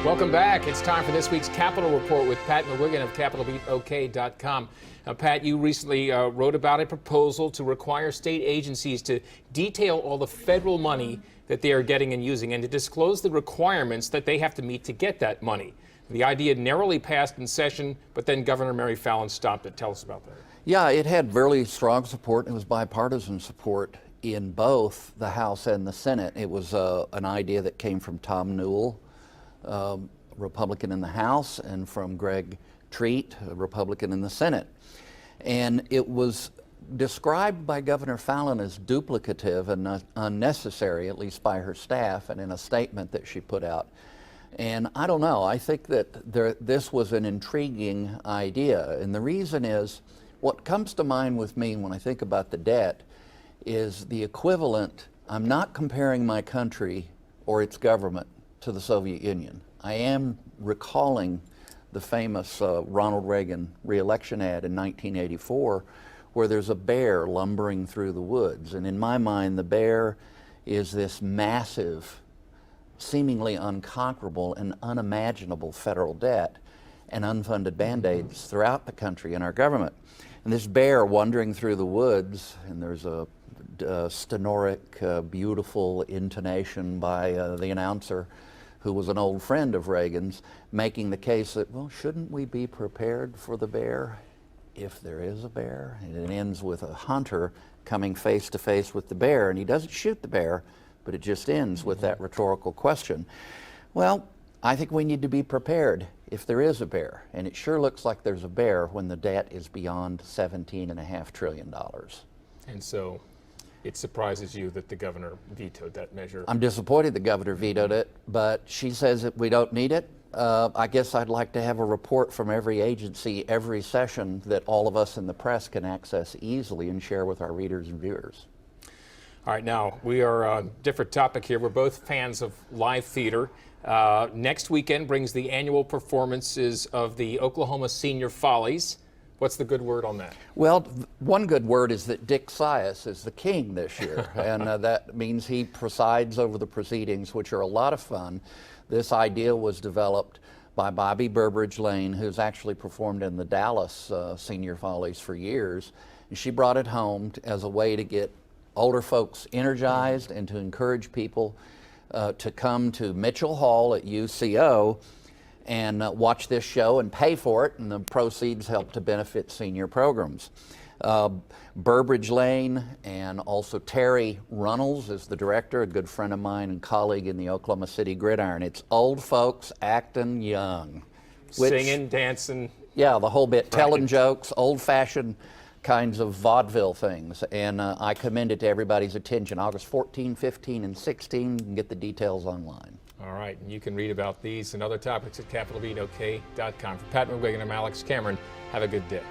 Welcome back. It's time for this week's Capitol Report with Pat McGuigan of CapitolBeatOK.com. Pat, you recently wrote about a proposal to require state agencies to detail all the federal money that they are getting and using and to disclose the requirements that they have to meet to get that money. The idea narrowly passed in session, but then Governor Mary Fallin stopped it. Tell us about that. Yeah, it had really strong support. It was bipartisan support in both the House and the Senate. It was an idea that came from Tom Newell, Republican in the House, and from Greg Treat, a Republican in the Senate. And it was described by Governor Fallin as duplicative and unnecessary, at least by her staff, and in a statement that she put out. And I don't know, I think that this was an intriguing idea. And the reason is, what comes to mind with me when I think about the debt is the equivalent. I'm not comparing my country or its government to the Soviet Union. I am recalling the famous Ronald Reagan re-election ad in 1984, where there's a bear lumbering through the woods. And in my mind, the bear is this massive, seemingly unconquerable and unimaginable federal debt and unfunded band-aids throughout the country and our government. And this bear wandering through the woods, and there's a stentoric, beautiful intonation by the announcer, who was an old friend of Reagan's, making the case that, well, shouldn't we be prepared for the bear if there is a bear? And it ends with a hunter coming face to face with the bear, and he doesn't shoot the bear, but it just ends with that rhetorical question. Well, I think we need to be prepared if there is a bear, and it sure looks like there's a bear when the debt is beyond $17.5 trillion. And so it surprises you that the governor vetoed that measure? I'm disappointed the governor vetoed it, but she says that we don't need it. I guess I'd like to have a report from every agency every session that all of us in the press can access easily and share with our readers and viewers. All right, now we are on a different topic here. We're both fans of live theater. Next weekend brings the annual performances of the Oklahoma Senior Follies. What's the good word on that? Well, one good word is that Dick Sias is the king this year, and that means he presides over the proceedings, which are a lot of fun. This idea was developed by Bobby Burbridge Lane, who's actually performed in the Dallas Senior Follies for years. And she brought it home as a way to get older folks energized and to encourage people to come to Mitchell Hall at UCO and watch this show and pay for it, and the proceeds help to benefit senior programs. Burbridge Lane and also Terry Runnels is the director, a good friend of mine and colleague in the Oklahoma City Gridiron. It's old folks acting young. Singing, dancing. Yeah, the whole bit, telling jokes, old-fashioned kinds of vaudeville things, and I commend it to everybody's attention. August 14, 15, and 16, you can get the details online. All right, and you can read about these and other topics at CapitolBeatOK.com. For Pat McGuigan, I'm Alex Cameron. Have a good day.